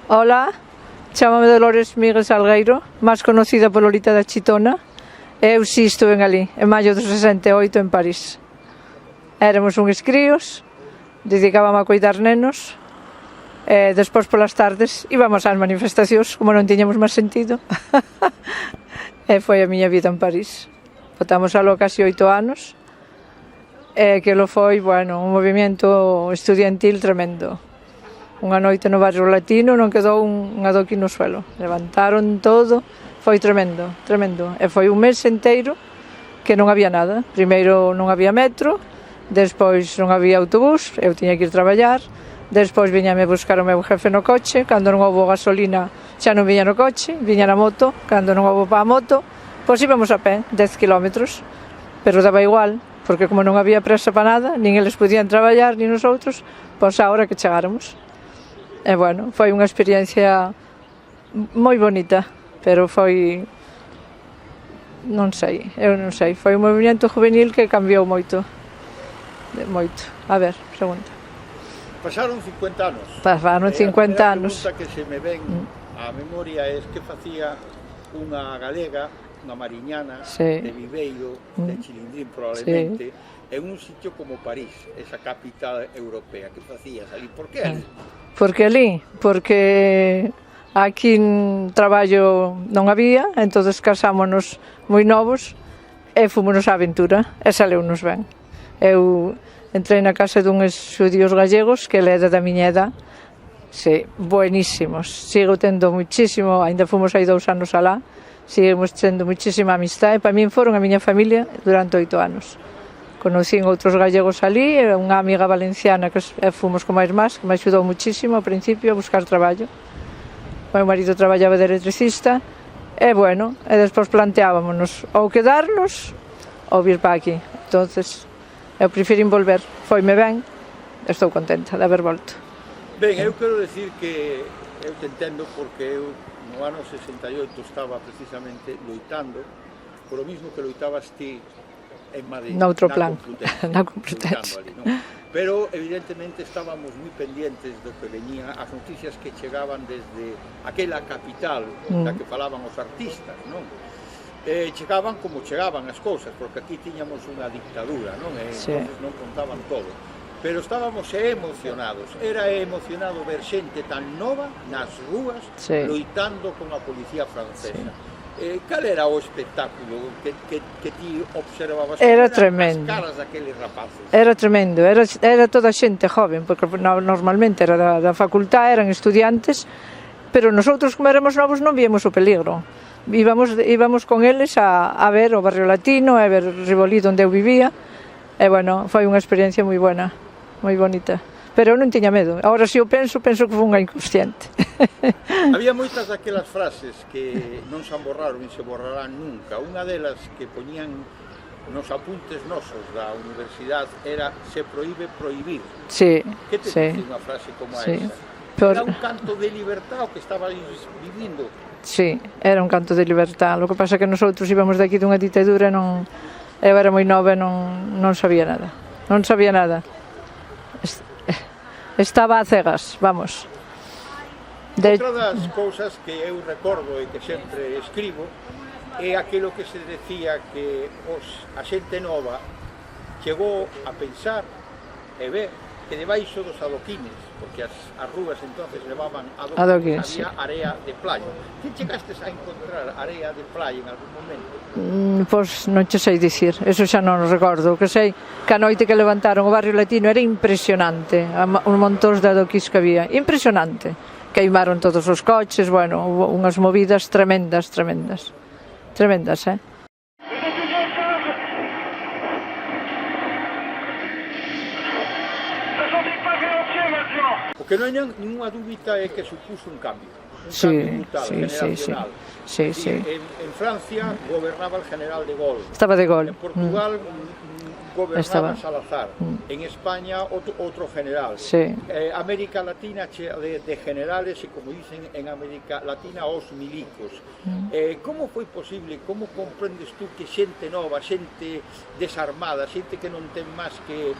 Ola, chámame Dolores Miguel Salgueiro, máis conocida por Lolita da Chitona. Eu si estuve ali, en maio do 68 en París. Éramos uns críos, dedicábamos a cuidar nenos, e despois polas tardes íbamos ás manifestacións, como non tiñamos máis sentido. E foi a miña vida en París. Votamos algo casi 8 anos, e que lo foi, bueno, un movimento estudiantil tremendo. Unha noite no barrio latino non quedou un adoquín no suelo. Levantaron todo, foi tremendo, tremendo. E foi un mes enteiro que non había nada. Primeiro non había metro, despois non había autobús, eu tiña que ir traballar, despois viñame buscar o meu jefe no coche, cando non houve gasolina xa non viña no coche, viña na moto, cando non houve pa a moto, pois íbamos a pé, 10 kilómetros, pero daba igual, porque como non había presa para nada, nin eles podían traballar, nin os outros, pois a hora que chegáramos. E bueno, foi unha experiencia moi bonita, pero foi, non sei, eu non sei, foi un movimento juvenil que cambiou moito, moito. A ver, pregunta. Pasaron 50 anos. Pasaron 50 anos. A pregunta que se me ven á memoria é que facía unha galega, unha mariñana, sí, de Viveiro, de Chilindrín probablemente, en un sitio como París, esa capital europea. Que facías ali? Por que ali? Porque ali, porque aquí traballo non había, entonces casámonos moi novos e fomos á aventura, e saleunos ben. Eu entrei na casa duns xudíos gallegos que ele da miña edad, sí, buenísimos, sigo tendo muchísimo, ainda fomos aí 2 anos alá, seguimos tendo muchísima amistade, e para min foron a miña familia durante 8 anos. Conocín outros gallegos ali, unha amiga valenciana que fomos como irmás, que me axudou muchísimo ao principio a buscar traballo. O meu marido traballaba de electricista, e bueno, e despois planteábamos ou quedarnos ou vir para aquí. Entonces, eu prefiro volver, foime ben, estou contenta de haber volto. Ben, eu quero decir que eu te entendo porque eu no ano 68 estaba precisamente loitando por o mismo que loitabas ti en Madrid, noutro plan, na Complutense. Ali, non? Pero evidentemente estábamos moi pendientes do que veñía, as noticias que chegaban desde aquela capital da que falaban os artistas, non? Chegaban como chegaban as cousas, porque aquí tiñamos unha dictadura, non? Entonces non contaban todo. Pero estábamos emocionados, era emocionado ver xente tan nova nas rúas, loitando con a policía francesa. Cal era o espectáculo que ti observabas? Era tremendo. As caras daqueles rapaces. Era tremendo, era toda xente joven, porque normalmente era da facultad, eran estudiantes, pero nosotros como éramos novos non víamos o peligro. Íbamos con eles a ver o barrio latino, a ver Ribolí onde eu vivía, e bueno, foi unha experiencia moi buena, moi bonita. Pero eu non tiña medo. Agora, se eu penso que foi unha inconsciente. Había moitas daquelas frases que non se borraron e se borrarán nunca. Unha delas que poñían nos apuntes nosos da universidade era "se proíbe prohibir". Sí, que te dice unha frase como esa? Era un canto de libertad o que estabais vivindo? Sí, era un canto de libertad. Lo que pasa é que nosotros íbamos de aquí dunha ditadura, eu era moi nova e non sabía nada. Non sabía nada. Estaba a cegas, vamos. Outra das cousas que eu recordo e que sempre escribo é aquilo que se decía que a xente nova chegou a pensar e ver que debaixo dos adoquines, porque as rúas entonces levaban adoquines, había area de playa. Ti chegastes a encontrar area de playa en algún momento? Pois non che sei dicir, eso xa non recordo. O que sei que a noite que levantaron o barrio latino era impresionante, un montón de adoquís que había, impresionante. Queimaron todos os coches, bueno, unhas movidas tremendas, tremendas. Tremendas, O que non hai ninguna dúbida é que supuso un cambio. Sí, generacional. Sí. En Francia gobernaba el general de Gaulle. Estaba de Gaulle. En Portugal estaba. gobernaba Salazar. En España otro general. Sí. América Latina chea de generales e, como dicen en América Latina, os milicos. Como foi posible, como comprendes tú que xente nova, xente desarmada, xente que non ten máis que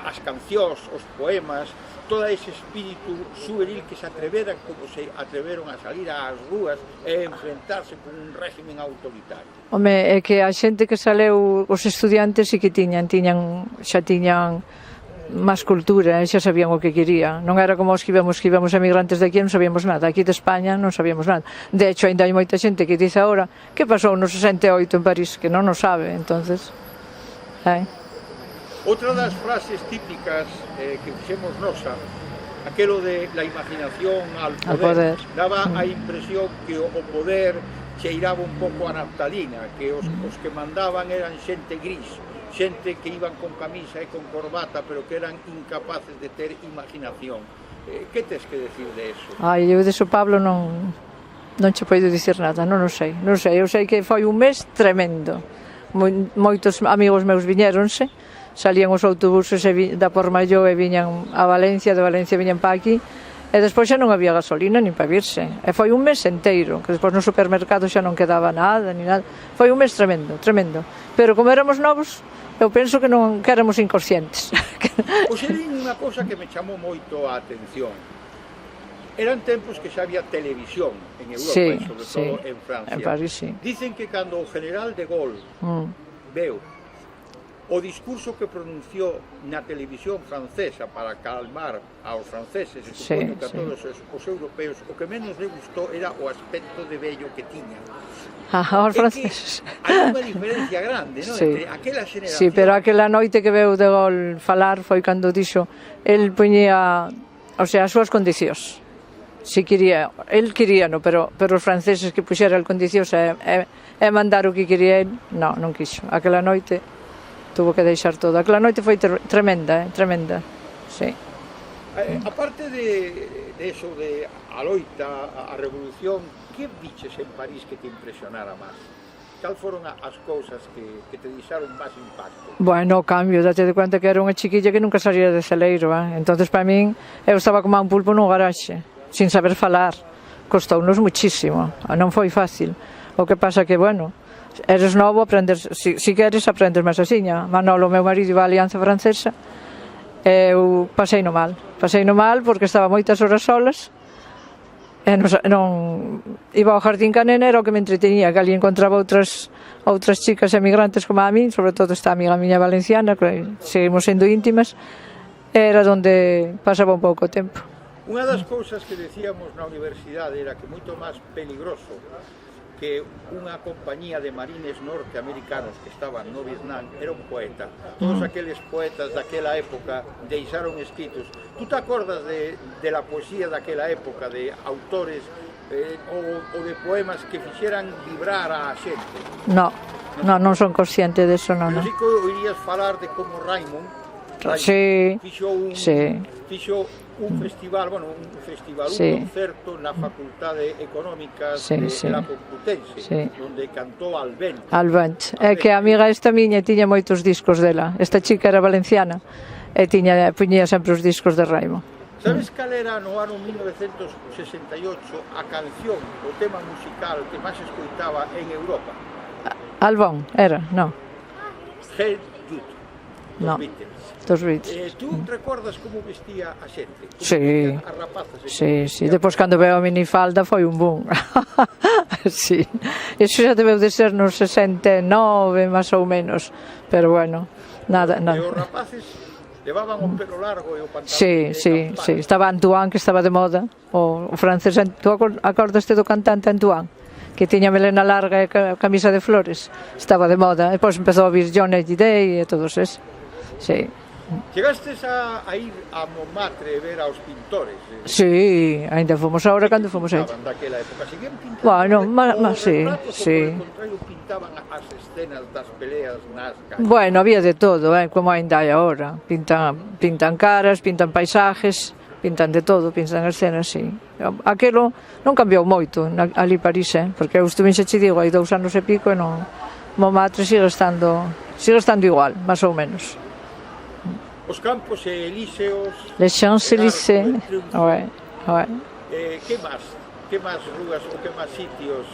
as cancións, os poemas, todo ese espírito juvenil que se atreveran como se atreveron a salir ás rúas e enfrentarse con un régimen autoritario? Home, é que a xente que saleu, os estudiantes, sí que xa tiñan máis cultura, xa sabían o que querían. Non era como os que íbamos emigrantes de aquí, non sabíamos nada. Aquí de España non sabíamos nada. De hecho, ainda hai moita xente que dice agora que pasou no 68 en París, que non o sabe, entonces. Outra das frases típicas que fixemos nosa, aquelo de la imaginación al poder. Daba a impresión que o poder cheiraba un pouco a naftalina, que os que mandaban eran xente gris, xente que iban con camisa e con corbata, pero que eran incapaces de ter imaginación. Que tes que decir de eso? Eu deso, Pablo, non che poido dicir nada, non o sei. Eu sei que foi un mes tremendo. Moitos amigos meus viñéronse, salían os autobuses da Pormalló e viñan a Valencia, de Valencia viñan para aquí, e despois xa non había gasolina nin para virse. E foi un mes enteiro, que despois no supermercado xa non quedaba nada, ni nada. Foi un mes tremendo, tremendo. Pero como éramos novos, eu penso que éramos inconscientes. Pois é unha cousa que me chamou moito a atención. Eran tempos que xa había televisión en Europa, sí, sobre todo en Francia. En París, sí. Dicen que cando o general de Gaulle veu o discurso que pronunciou na televisión francesa para calmar aos franceses, e supoño que a todos os europeos, o que menos le gustou era o aspecto de vello que tiña. Aos franceses. Hai unha diferencia grande, non? Entre aquela xeración... Sí, pero aquela noite que veu de Gaulle falar foi cando dixo, el poñía, o sea, as súas condicións. Si quería, el queríano, pero os franceses que puxera as condicións e mandar o que quería el, non quixo. Aquela noite tuvo que deixar todo. Aquela noite foi tremenda, tremenda, sí. Aparte de eso, de a loita, a revolución, que viches en París que te impresionara máis? Cal foron as cousas que te deixaron máis impacto? Bueno, o cambio, date de cuenta que era unha chiquilla que nunca salía de celeiro, entonces para min, eu estaba como un pulpo nun garaxe, sin saber falar, costounos muchísimo, non foi fácil. O que pasa que, bueno, eres novo, aprendes, si queres aprendes máis asiña. Manolo, meu marido, iba á Alianza Francesa, eu pasei no mal porque estaba moitas horas solas, e non iba ao Jardín Canena, era o que me entretenía, que ali encontraba outras chicas emigrantes como a min, sobre todo esta amiga miña valenciana, que seguimos sendo íntimas, era onde pasaba un pouco o tempo. Unha das cousas que decíamos na universidade era que moito máis peligroso que unha compañía de marines norteamericanos que estaban no Vietnam era un poeta. Todos aqueles poetas daquela época deixaron escritos. Tú te acordas de la poesía daquela época, de autores ou de poemas que fixeran vibrar a xente? Non son consciente deso, non. Pero sí que oirías falar de como Raimon fixo un festival, un concerto na Facultade Económica de la Complutense, onde cantou Albent. É que a amiga esta miña tiña moitos discos dela. Esta chica era valenciana e puñía sempre os discos de Raimon. Sabes cal era no ano 1968 a canción, o tema musical que máis escoitaba en Europa? Albón, era, non? Hey Jude, dos Beatles. Tú recordas como vestía a xente? Sí, depois cando veo a minifalda foi un boom. Sí, iso xa debeu de ser nos 69, máis ou menos, pero bueno, nada. E os rapaces levaban o pelo largo e o pantalón de campana. Sí, estaba Antoine, que estaba de moda, o francés. Tú acordaste do cantante Antoine, que tiña melena larga e camisa de flores? Estaba de moda, e depois empezou a vir John Day e todos esos. Sí. Chegastes a ir a Montmartre e ver aos pintores? Sí, ainda fomos agora cando fomos aí. Daquela época, seguían pintando? Bueno, sí. Por contrario, pintaban as escenas das peleas nas calles? Bueno, había de todo, como ainda hai agora. Pintan caras, pintan paisajes, pintan de todo, pintan escenas, sí. Aquilo non cambiou moito ali París, porque eu estuve, xa che digo, hai 2 anos e pico e non... Montmartre sigue estando sigue estando igual, máis ou menos. Os campos elíseos... Les Champs-Élysées, ouais, ouais. Que máis rúas ou que máis sitios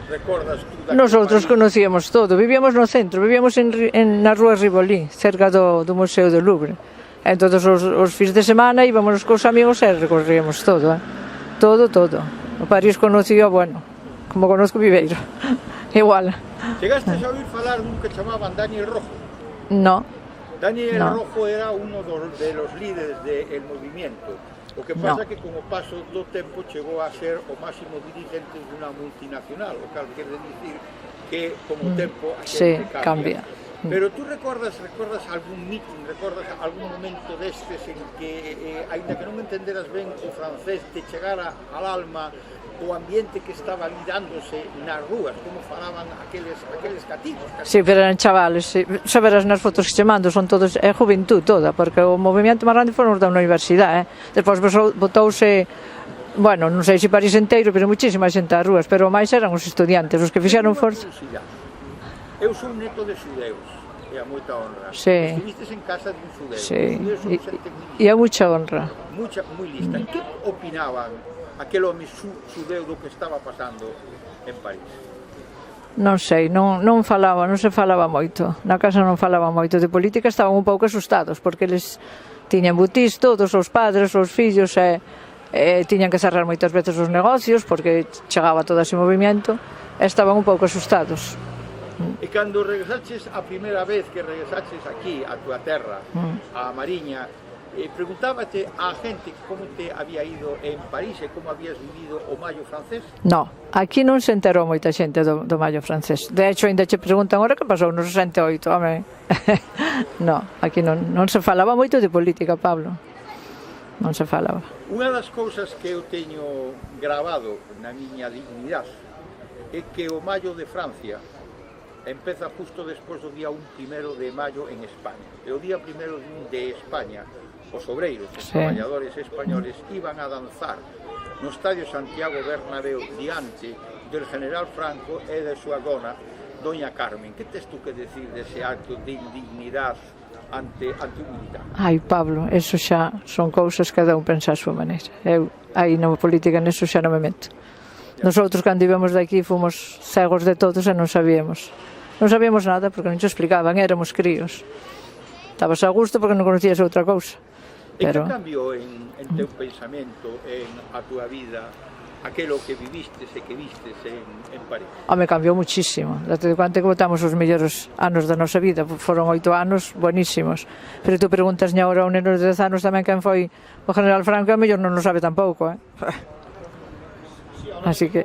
recordas tú daquel Nosotros París? conocíamos todo, vivíamos no centro, vivíamos na rúa Rivoli, cerca do Museo do Louvre. Entón, os fins de semana íbamos cos amigos e recorríamos todo, todo. O París conocía, bueno, como conozco Viveiro, igual. Chegastes a oír falar dun que chamaban Daniel Rojo? No, Daniel No. Rojo era uno de los líderes del movimiento. O que pasa No. que como paso do tempo chegou a ser o máximo dirigente dunha multinacional, o cal quer dicir que como o tempo a sí, xente cambia. Pero tú recordas algún meeting, recordas algún momento destes en que, aínda que non entenderas ben o francés, te chegara al alma o ambiente que estaba ali dándose nas rúas, como falaban aqueles cativos? Sí, pero eran chavales, sí. Xa verás nas fotos que che mando, son todos, é juventud toda, porque o movimento máis grande foron os da universidade, Despois botouse, bueno, non sei se París inteiro, pero muchísima xente ás rúas, pero máis eran os estudiantes, os que fixeron forza. Eu son neto de xudeus, e a moita honra. Sí. Estuvistes en casa dun xudeu. Sí, Os xudeus son xente moi e a mucha honra. moi lista. Que opinaban aquel home xudeu do que estaba pasando en París? Non sei, non se falaba moito. Na casa non falaba moito de política, estaban un pouco asustados, porque eles tiñan butís todos, os padres, os fillos, e tiñan que cerrar moitas veces os negocios, porque chegaba todo ese movimento, e estaban un pouco asustados. E cando regresaches a primeira vez que regresaches aquí, a tua terra, a Mariña, preguntábate a gente como te había ido en París e como habías vivido o Maio francés? No, aquí non se enterou moita xente do Maio francés. De hecho, ainda che preguntan ahora que pasou no 68, home. No, aquí non se falaba moito de política, Pablo. Non se falaba. Unha das cousas que eu teño grabado na miña dignidade é que o Maio de Francia empeza justo despois do día 1 de maio en España. E o día 1 de España, os obreiros, os traballadores españoles, iban a danzar no Estadio Santiago Bernabéu diante del general Franco e de súa dona, Doña Carmen. Que tes tú que decir dese acto de indignidade ante un militar? Ai, Pablo, eso xa son cousas que cada un pensa a súa maneira. Eu, aí na política, neso xa non me meto. Nosotros, cando íbamos de aquí, fomos cegos de todos e non sabíamos. Non sabíamos nada porque non te explicaban, éramos críos. Estabas a gusto porque non conocías outra cousa. Pero... E que cambiou en teu pensamento, en a túa vida, aquelo que vivistes e que vistes en París? Home, cambiou muchísimo. Date de conta que botamos os mellores anos da nosa vida. Foron 8 anos buenísimos. Pero tú preguntas ahora a un neno de 10 anos tamén quen foi o general Franco, a mellor non o sabe tampouco, Así que...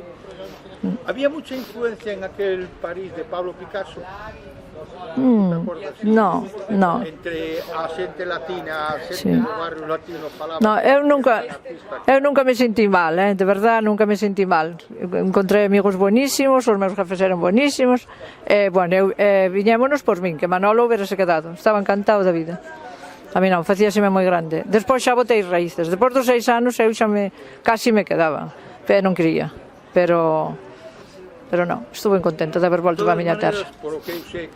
Había mucha influencia en aquel París de Pablo Picasso? No. Entre a xente latina, a xente do barrio latino falaban... No, eu nunca me sentí mal, de verdad, nunca me sentí mal. Encontrei amigos buenísimos, os meus jefes eran buenísimos, bueno, viñémonos por min, que Manolo hubiérase quedado, estaba encantado da vida. A mí non, facíaseme moi grande. Despois xa botei raíces, despois dos 6 anos eu xa casi me quedaba, pero non quería, pero non, estuve contenta de haber volto a miña terra. Por o que eu sei,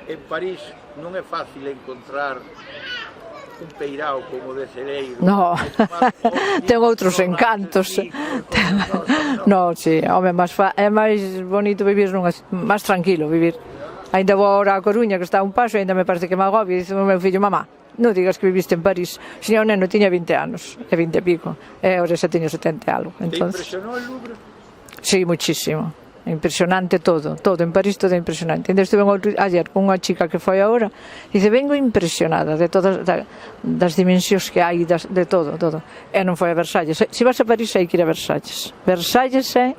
en París non é fácil encontrar un peirao como de Celeiro. No, ten outros encantos. No, sí, home, é máis bonito vivir máis tranquilo, vivir. Ainda vou agora a Coruña, que está a un paso, e ainda me parece que me agobio, e dice o meu fillo, mamá, non digas que viviste en París. Se o neno tiña 20 anos, e 20 e pico, e ahora xa teño 70 algo. Te impresionou el Louvre? Sí, muchísimo. Impresionante todo en París, todo impresionante. Ainda estuve ayer con unha chica que foi agora e dice, vengo impresionada de todas das dimensións que hai, de todo. E non foi a Versalles. Se vas a París hai que ir a Versalles. Versalles é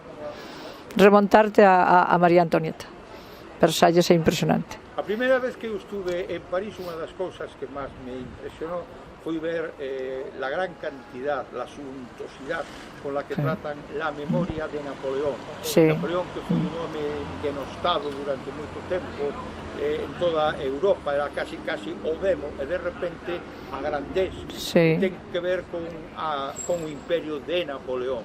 remontarte a María Antonieta. Versalles é impresionante. A primeira vez que eu estuve en París, unha das cousas que máis me impresionou foi ver la gran cantidad, la suntuosidad con la que tratan la memoria de Napoleón. Sí. Napoleón, que foi un home denostado durante moito tempo en toda Europa, era casi o demo, e de repente a grandeza ten que ver con o imperio de Napoleón.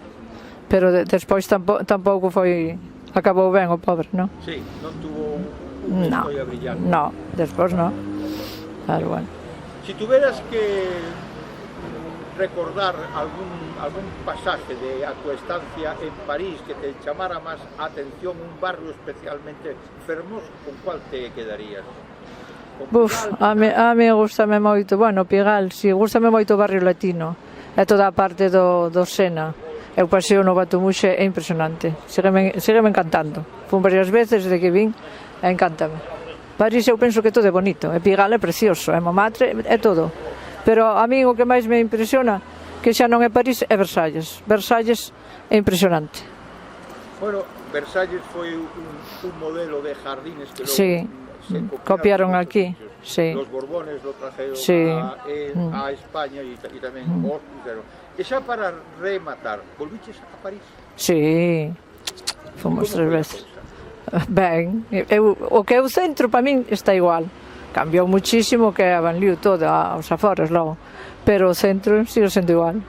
Pero despois tampouco foi... Acabou ben o pobre, non? Sí, non tuvo una No, historia brillante. no, después no. Claro, bueno. Si tuvieras que recordar algún pasaje de a tu estancia en París que te llamara más atención, un barrio especialmente fermoso, ¿con cuál te quedarías? Con Buf, Pigalle? a mí gustame moito, bueno, Pigal, si, gustame moito o barrio latino, e toda a parte do Sena. Eu paseo no Batumuxe, é impresionante, sígueme encantando. Fun varias veces desde que vin, e encántame. París eu penso que todo é bonito, e Pigal é precioso, é Montmartre, é todo. Pero a mí o que máis me impresiona, que xa non é París, é Versalles. Versalles é impresionante. Bueno, Versalles foi un modelo de jardines que logo Sí, se copiaron en aquí, muchos sitios. sí. Los Borbones lo trajeron Sí. a España y tamén os fixeron. E xa para rematar, volviches a París? Sí, fomos Como 3 foi a veces. cousa? Ben, o que é o centro para min está igual. Cambiou muchísimo que a Banlieue toda, aos aforas logo. Pero o centro sigue sendo igual,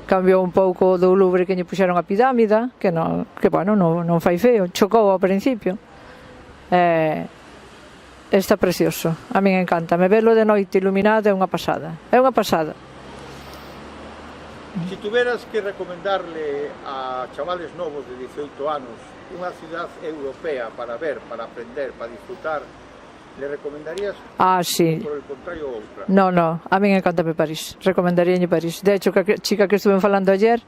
Cambiou un pouco do Louvre que lle puxeron a pirámide, que bueno, non fai feo, chocou ao principio. Está precioso, a min encanta. Me velo de noite iluminado é unha pasada. É unha pasada. Si tuvieras que recomendarle a chavales novos de 18 anos unha ciudad europea para ver, para aprender, para disfrutar, le recomendarías, Ah, sí. por el contrario, outra? No, a min encantame París, recomendaríalle París. De hecho, que a chica que estuve falando ayer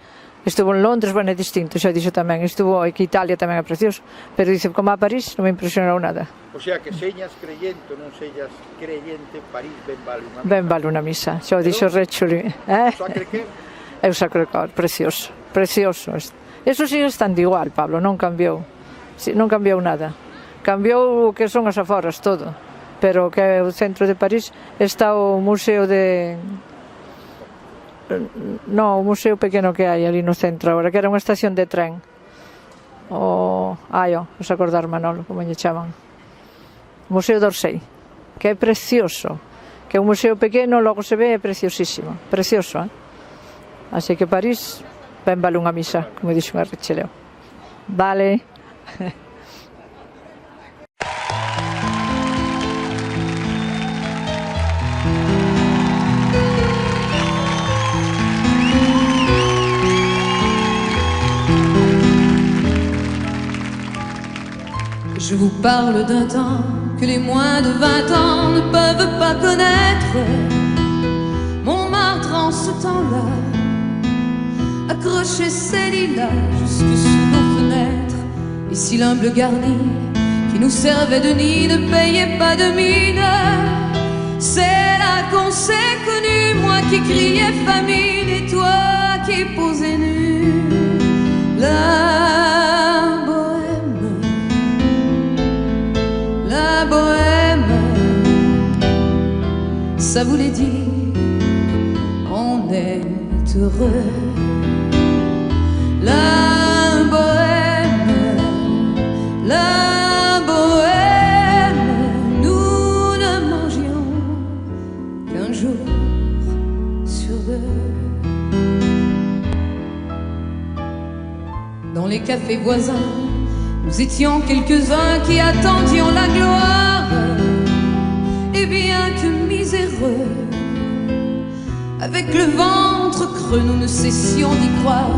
estuvo en Londres, bueno, é distinto, xa dixo tamén, estuvo que Italia tamén é precioso, pero dice, como a París non me impresionou nada. O sea, que señas creyente ou non sellas creyente, París ben vale unha misa. Ben vale unha misa, xa o dixo Rechuli. Sacre que? É o Sacré-Cœur, precioso, precioso. Eso sigue estando igual, Pablo, non cambiou. Non cambiou nada. Cambiou o que son as aforas, todo. Pero que é o centro de París está o museo de... No, o museo pequeno que hai ali no centro agora, que era unha estación de tren. Os acordar Manolo, como lle chaman. O Museo d'Orsay, que é precioso. Que é un museo pequeno, logo se ve, é preciosísimo. Precioso, Así que París, ben vale unha misa, como dixo unha Richeleu. Vale. Je vous parle d'un temps que les moins de 20 ans ne peuvent pas connaître. Montmartre en ce temps-là accrochait ses lilas jusque sous nos fenêtres. Et si l'humble garni qui nous servait de nid ne payait pas de mine, c'est là qu'on s'est connus, moi qui criais famine et toi qui posais nu. La bohème, ça voulait dire on est heureux. La bohème, nous ne mangions qu'un jour sur 2. Dans les cafés voisins, nous étions quelques-uns qui attendions la gloire. Et bien que miséreux, avec le ventre creux, nous ne cessions d'y croire.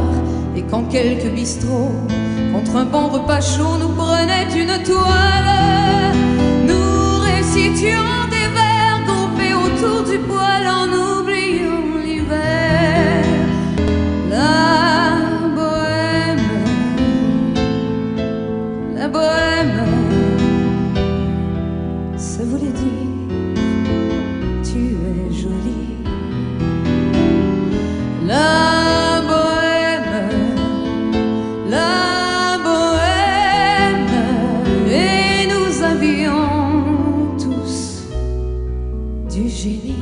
Et quand quelques bistrots, contre un bon repas chaud, nous prenaient une toile, nous récitions des vers groupés autour du poêle en oubliant l'hiver. La bohème, ça voulait dire tu es jolie. La bohème, et nous avions tous du génie.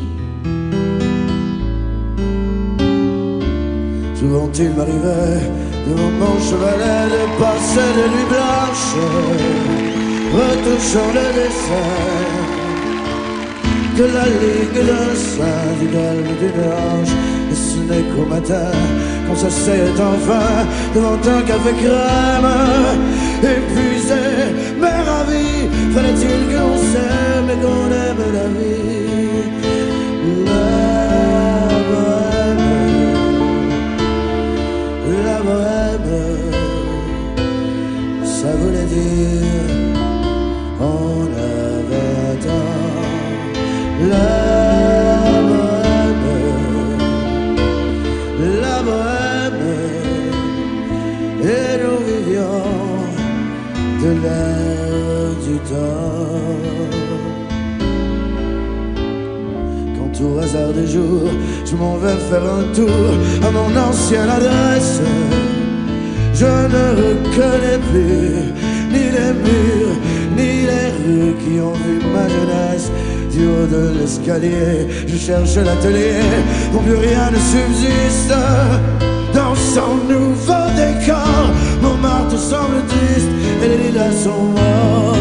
Souvent il m'arrivait devant mon chevalet de passer des nuits blanches, retouchant le dessin de la ligue d'un sein, du galbe d'une hanche. Et ce n'est qu'au matin qu'on s'asseyait enfin devant un café crème, épuisé mais ravi Fallait-il qu'on s'aime et qu'on aime la vie? La bohème, ça voulait dire on avait temps. La bohème, et nous vivions de l'air du temps. Quand au hasard des jours, je m'en vais faire un tour à mon ancienne adresse, je ne reconnais plus ni les murs, ni les rues qui ont vu ma jeunesse. Du haut de l'escalier, je cherche l'atelier où plus rien ne subsiste. Dans son nouveau décor, Montmartre semble triste et les lilas sont morts.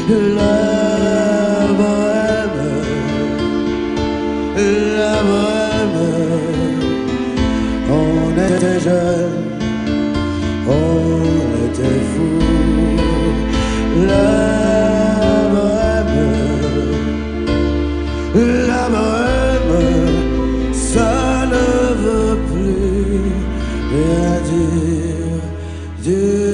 La bohème, on était jeunes, on était fous. La bohème, ça ne veut plus rien dire.